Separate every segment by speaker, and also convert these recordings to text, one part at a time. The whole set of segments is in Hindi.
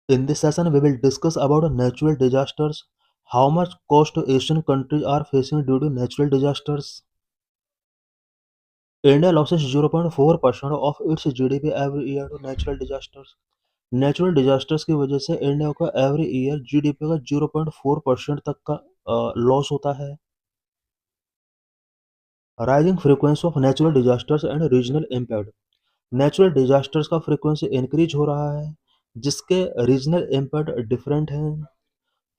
Speaker 1: In this session, we will discuss about natural disasters, how much cost Asian countries are facing due to natural disasters. India loses 0.4% of its GDP every year to natural disasters. Natural disasters की वजह से इंडिया का एवरी ईयर जीडीपी का 0.4% तक का लॉस होता है. Rising frequency of natural disasters and regional impact. Natural disasters का फ्रीक्वेंसी इंक्रीज हो रहा है जिसके रीजनल इम्पैक्ट डिफरेंट हैं.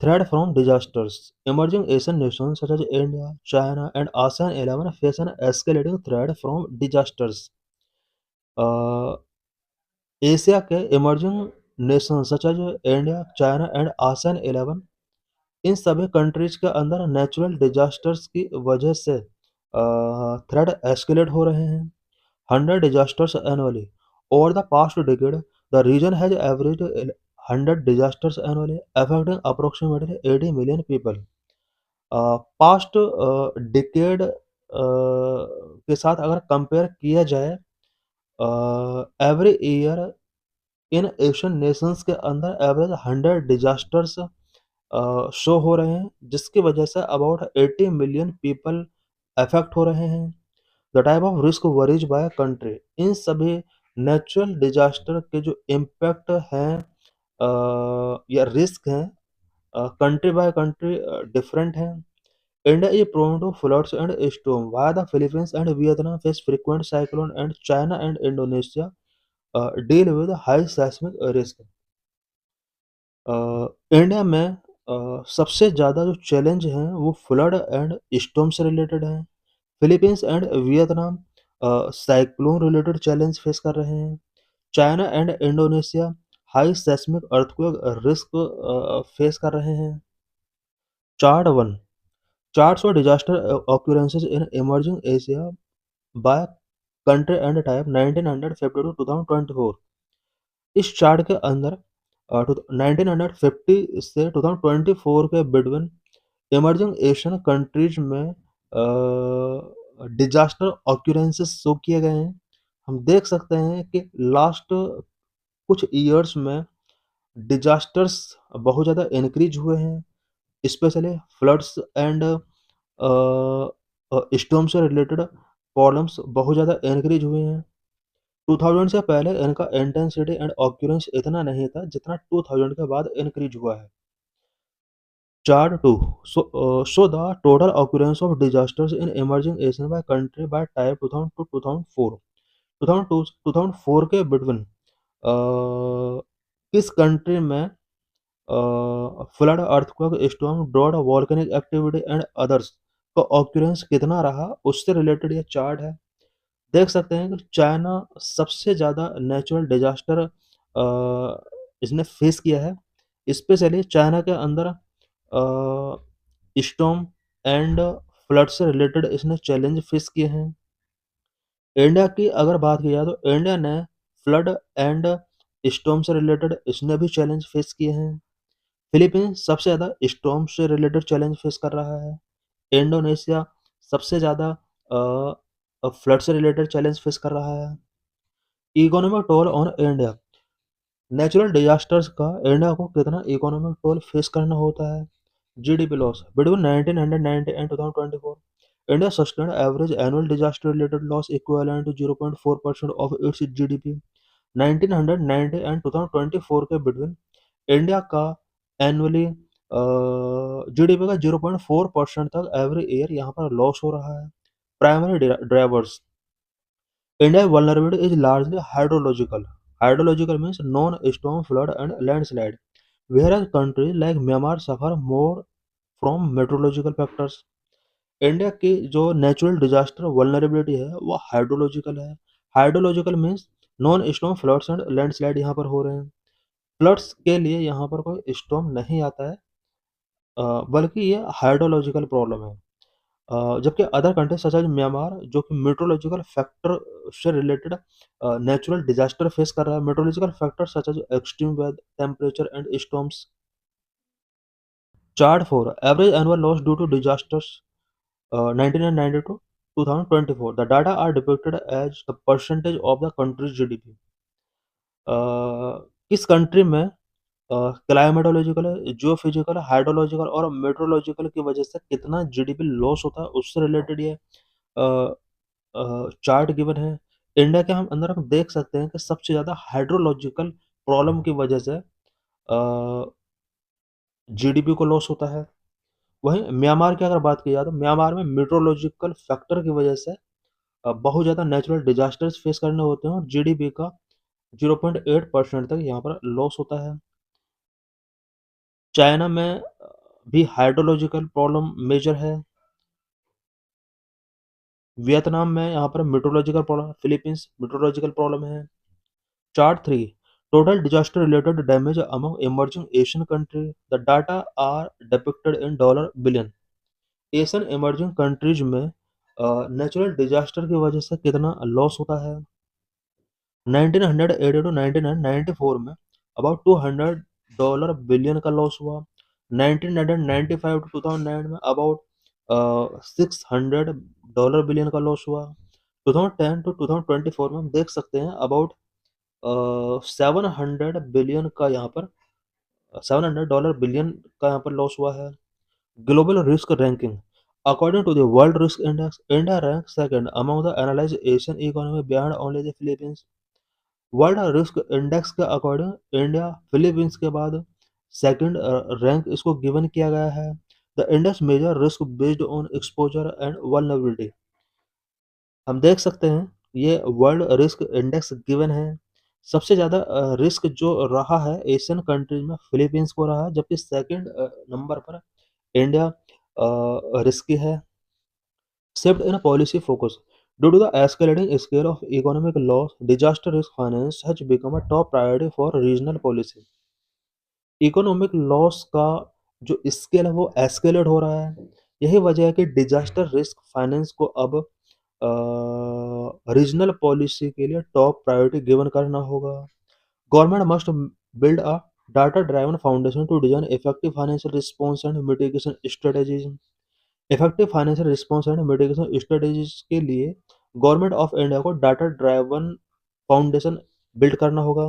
Speaker 1: Threat from disasters. Emerging Asian nations such as India, China, and ASEAN 11 face an escalating threat from disasters. Uh, Asia के emerging nation such as India, China and ASEAN 11, इन सभी कंट्रीज के अंदर नेचुरल डिजास्टर्स की वजह से थ्रेट एस्केलेट हो रहे हैं. 100 disasters annually. Over the past decade, the region has averaged 100 disasters annually, affecting approximately 80 million people. Past decade के साथ अगर कंपेयर किया जाए, every year in Asian Nations के अंदर एवरेज 100 डिजास्टर्स शो हो रहे हैं जिसकी वजह say about 80 million people affect हो रहे हैं. The type of risk varies by country. इन सभी नेचुरल डिजास्टर के जो इम्पैक्ट हैं या रिस्क हैं, कंट्री बाय कंट्री डिफरेंट हैं. India is prone to floods and storms, while the Philippines and Vietnam face frequent cyclones, and China and Indonesia deal with high seismic risk. India में सबसे ज़्यादा जो चैलेंज हैं वो फ्लड एंड स्टॉर्म से रिलेटेड हैं. Philippines and Vietnam cyclone related challenge face कर रहे हैं. China and Indonesia high seismic earthquake risk face कर रहे हैं. Chart one. Charts for disaster occurrences in emerging Asia by country and type 1950 to 2024. इस चार्ट के अंदर 1950 से 2024 के बिटवीन इमर्जिंग एशियन कंट्रीज में डिजास्टर ऑक्यूरेंसेस शो किए गए हैं. हम देख सकते हैं कि लास्ट कुछ ईयर्स में डिजास्टर्स बहुत ज़्यादा इंक्रीज हुए हैं, स्पेशली फ्लड्स एंड स्टॉर्म से रिलेटेड प्रॉब्लम्स बहुत ज़्यादा इंक्रीज हुए हैं. 2000 से पहले इनका इंटेंसिटी एंड ऑक्यूरेंस इतना नहीं था जितना 2000 के बाद इंक्रीज हुआ है. Chart two. So the total occurrence of disasters in emerging Asian by country by type 2000 to 2004. 2002 2004 के बिटवीन किस कंट्री में flood, earthquake, storm, drought, volcanic activity and others का ऑक्यूरेंस कितना रहा, उससे रिलेटेड ये चार्ट है. देख सकते हैं कि चाइना सबसे ज़्यादा नेचुरल डिजास्टर इसने फेस किया है. स्पेशली चाइना के अंदर स्टॉर्म एंड फ्लड से रिलेटेड इसने चैलेंज फेस किए हैं. इंडिया की अगर बात की जाए तो इंडिया ने फ्लड एंड स्टॉर्म से रिलेटेड इसने भी चैलेंज फेस किए हैं. फिलीपींस सबसे ज़्यादा स्टॉर्म से रिलेटेड चैलेंज फेस कर रहा है. इंडोनेशिया सबसे ज़्यादा फ्लड से रिलेटेड चैलेंज फेस कर रहा है. Economic toll on India. Natural disasters का इंडिया को कितना इकोनॉमिक टोल फेस करना होता है. GDP loss. Between 1990 and 2024, India sustained average annual disaster related loss equivalent to 0.4% of its GDP. 1990 and 2024 के बिटवीन इंडिया का एनुअली जीडीपी का 0.4% तक एवरी ईयर यहाँ पर लॉस हो रहा है. Primary drivers. India's vulnerability is largely hydrological. Hydrological means non-storm flood and landslide, whereas countries like Myanmar suffer more from meteorological factors. India की जो नेचुरल डिजास्टर वल्नरेबिलिटी है वो हाइड्रोलॉजिकल है. Hydrological means non storm floods and landslide यहाँ पर हो रहे हैं. फ्लड्स के लिए यहाँ पर कोई स्टॉर्म नहीं आता है, बल्कि ये हाइड्रोलॉजिकल प्रॉब्लम है. जबकि other countries such as Myanmar जो कि मेट्रोलॉजिकल फैक्टर से रिलेटेड नेचुरल डिजास्टर फेस कर रहा है. Metrological factor such as extreme weather, temperature and storms. Chart for average annual loss due to disasters 1990 to 2024. The data are depicted as the percentage of the country's GDP. किस कंट्री में क्लाइमेटोलॉजिकल, जियोफिजिकल, हाइड्रोलॉजिकल और मेट्रोलॉजिकल की वजह से कितना जीडीपी लॉस होता है उससे रिलेटेड ये चार्ट गिवन है। इंडिया के हम अंदर हम देख सकते हैं कि सबसे ज़्यादा हाइड्रोलॉजिकल प्रॉब्लम की वजह से जीडीपी को लॉस होता है। वहीं म्यांमार की अगर बात की जाए तो म्यांमार में मेट्रोलॉजिकल फैक्टर की वजह से बहुत ज़्यादा नेचुरल डिजास्टर्स फेस करने होते हैं और जीडीपी का 0.8% तक यहाँ पर लॉस होता है। चाइना में भी हाइड्रोलॉजिकल प्रॉब्लम मेजर है। वियतनाम में यहाँ पर meteorological problem, Philippines meteorological problem है। Chart 3, total disaster related damage among emerging Asian country. The data are depicted in dollar billion. Asian emerging countries में नेचुरल डिजास्टर की वजह से कितना लॉस होता है। 1980 टू 1994 में अबाउट $200 बिलियन का लॉस हुआ। 1995 टू 2009 में अबाउट $600 बिलियन का लॉस हुआ। 2010 टू 2024 में हम देख सकते हैं अबाउट 700 बिलियन का यहाँ पर $700 बिलियन का यहाँ पर लॉस हुआ है। Global risk ranking, according to the world risk index, India rank second among the analyzed Asian economy behind only the Philippines. World risk index के अकॉर्डिंग इंडिया फिलीपींस के बाद सेकंड रैंक इसको गिवन किया गया है। The index major risk based on exposure and vulnerability. हम देख सकते हैं ये वर्ल्ड रिस्क इंडेक्स गिवन है। सबसे ज़्यादा रिस्क जो रहा है एशियन कंट्रीज में फिलीपींस को रहा, जबकि सेकंड नंबर पर इंडिया रिस्की है। Shift in policy focus. Due to the escalating scale of economic loss, disaster risk finance has become a top priority for regional policy. Economic loss का जो स्केल है वो एस्केलेट हो रहा है। यही वजह है कि डिजास्टर रिस्क फाइनेंस को अब रीजनल पॉलिसी के लिए टॉप प्रायोरिटी गिवन करना होगा। Government must build a data-driven foundation to design effective financial response and mitigation strategies. Effective financial response and mitigation strategies के लिए गवर्नमेंट ऑफ इंडिया को डाटा ड्राइवन फाउंडेशन बिल्ड करना होगा।